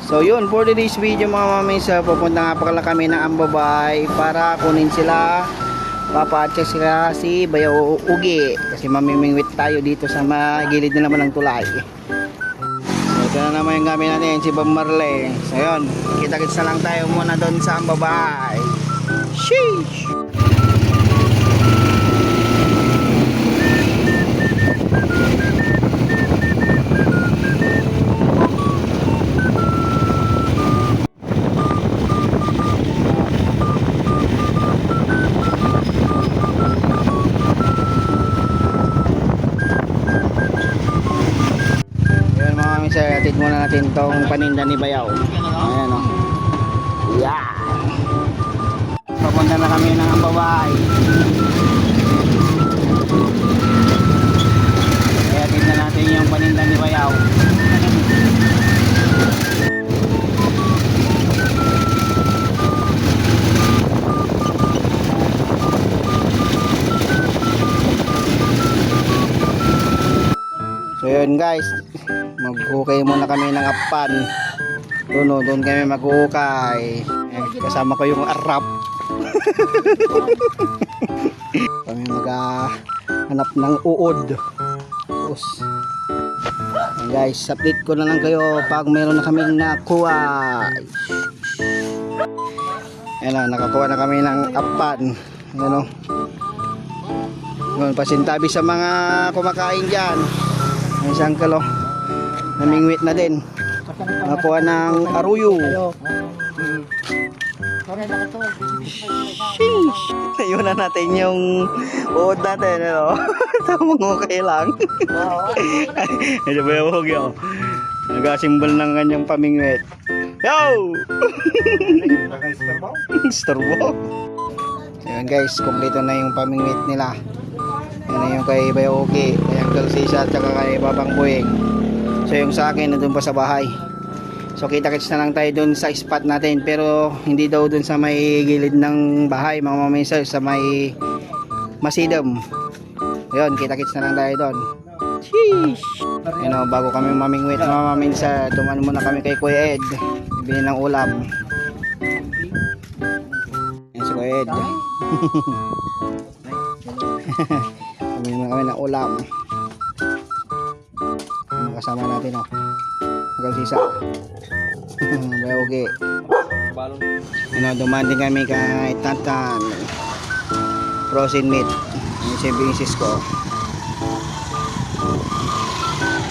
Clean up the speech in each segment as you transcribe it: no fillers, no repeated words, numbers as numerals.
So yun, for today's video mga mamisa, pupunta nga pala kami ng Ambabay para kunin sila, papacheck sila si Bayaw Ugi kasi mamimingwit tayo dito sa gilid na naman ng tulay. So ito na naman yung gamit natin, si Bob Marley. So yun, kita-kits na lang tayo muna doon sa Ambabay. Sheesh! Atid muna natin tong paninda ni Bayaw. Ayan o. Yan. Papunta na kami ng Ambabay. Atid na natin yung paninda ni Bayaw. So yun guys, maghukay muna kami ng apan. Doon kami maghukay. Kasama ko yung arap. Kami maghanap ng uod. Tapos guys, update ko na lang kayo pag mayroon na kaming nakuha. Ayan, nakakuha na kami ng apan. Ayan o, pasintabi sa mga kumakain dyan. Isang kalo namingwit na din, nakuha ng aruyo. Sheesh! Ayun na natin yung uod natin, ano? Tamang okay lang. Medyo bayawag yun, nagasimbol ng kanyang pamingwit. Yo! Storbo. Ayun guys, kompleto na yung pamingwit nila. Yan yung kay Bayoki, kay Uncle Sisa at saka kay Babang Bueng. So yung sa akin nandun pa sa bahay. So kita-kits na lang tayo dun sa spot natin, pero hindi daw dun sa may gilid ng bahay mga maminsal, sa may Masidam. Yun, kita-kits na lang tayo dun. Sheesh! You know, bago kami mamingwit mga maminsal, tuman muna kami kay Kuya Ed, bibili ng ulam. Yan si Kuya Ed. Bumili na kami ng ulam. Ano kasama natin, oh? Nagalsisa. Bayogi. Dumating kami kay Tantan. Frozen meat. Yung si bisis ko.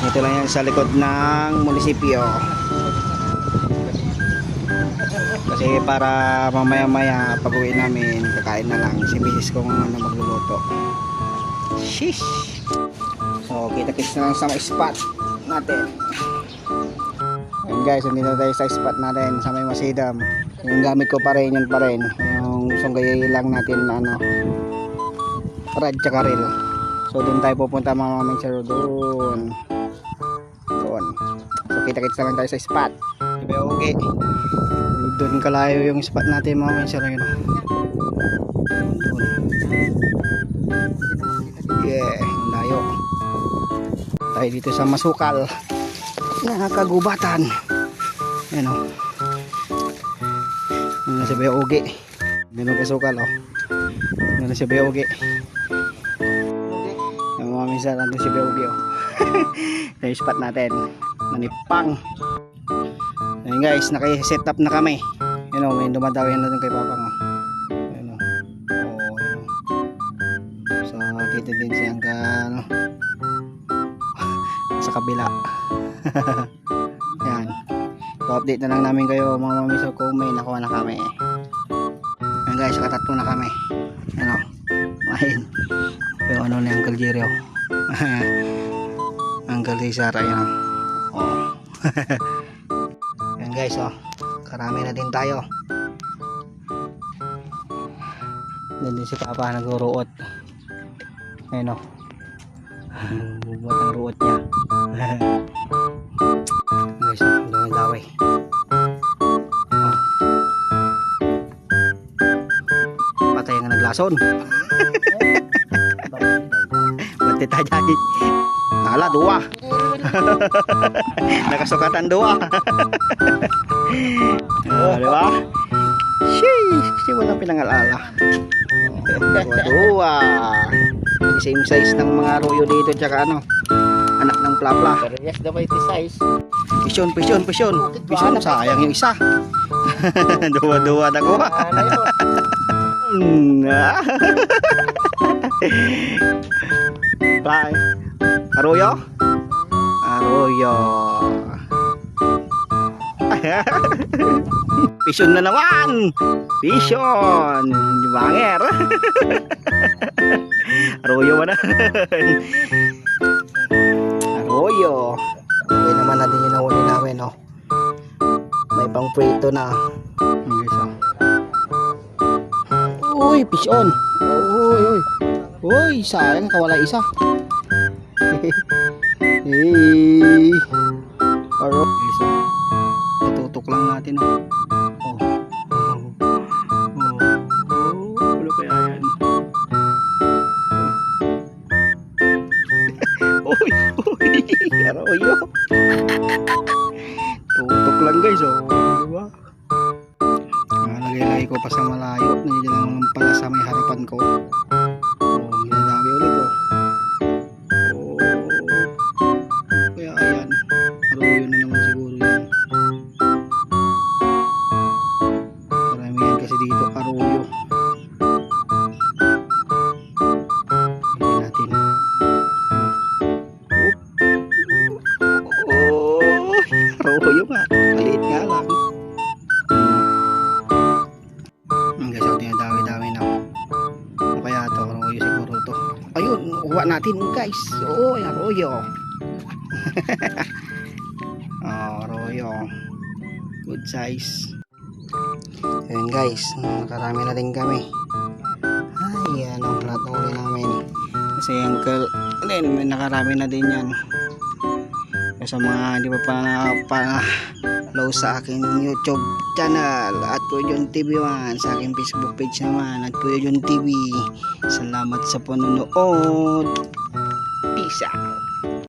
Ito lang yan sa likod ng munisipyo. Kasi para mamaya-maya pag uwi namin, kakain na lang. Si bisis ko na magluluto. Sheesh! So kita-kits na lang sa spot natin. Ayan guys, nandito tayo sa spot natin sa may Masidam. Yung gamit ko pa rin, yun pa rin. Yung sunggay lang natin na ano, rad tsaka reel. So doon tayo pupunta mga maming sir. Doon. So kita-kits na lang tayo sa spot. Diba okay? Doon kalayo yung spot natin mga maming sir. Yeah, layo. Tayo dito sa Masukal, nakakagubatan. Ayan o, ano si Bayaw Ugi, ganun kasukal o, ano si Bayaw Ugi. Yung mga minsan nandun si Bayaw Ugi o. Ito yung spot natin, Manipang. Ayan guys, naka-set up na kami. Ayan o, may dumadawin na dun kay Papang o. Ayan o, so dito din siyang sa kabila. Yan, so update na lang namin kayo mga mamiso kung may nakuha na kami. Yan guys, katatlo na kami. Ano, mahin pero ano na Uncle Jerry Uncle Cesar, ayan o. Yan guys, karami na din tayo. Yan din si Papa nagruruot. Ayan o, bubuhat ang ruot niya. Guys, doon daway. Patay nga naglason. Ba't tayo Ala, dua. Nakasukatan dua. Di ba? Sheesh, kasi walang pinangalala. Dua. Same size ng mga arroyo dito, tsaka ano, anak ng plapla. Pero yes, daw ito size. Pisyon. Sayang yung isa. Duwa-duwa na kuha. Bye. Arroyo? Arroyo. Pisyon na naman. Pisyon. Banger. Arroyo na. Arroyo. Okay naman natin yung nahuli namin, no? May pang prito na. Uy, pisyon. Uy, sayang kawala isa. Hey. Arroyo. Tutok lang natin, no? Ano kaya yan? Uy, arroyo. Tutok lang guys, diba? Lagay-lagay ko pa sa malayo. Nandiyan lang pala sa may harapan ko. Ginadami ulit, kaya ayan, arroyo na naman siguro yan. Marami yan kasi dito, arroyo. Hindi natin. Arroyo nga, maliit nga lang. Guys, ito yung dami-dami na. O kaya ito, arroyo siguro to. Ayun, kuha natin guys. Oo, arroyo. Arroyo. Good size. Ayun guys, nakarami na din kami. Ay, ano, lahat ng uli namin. Kasi uncle, may nakarami na din yan. Sa mga hindi pa follow sa akin YouTube channel at Kuya John TV man, sa aking Facebook page naman at Kuya John TV. Salamat sa panonood. Peace out.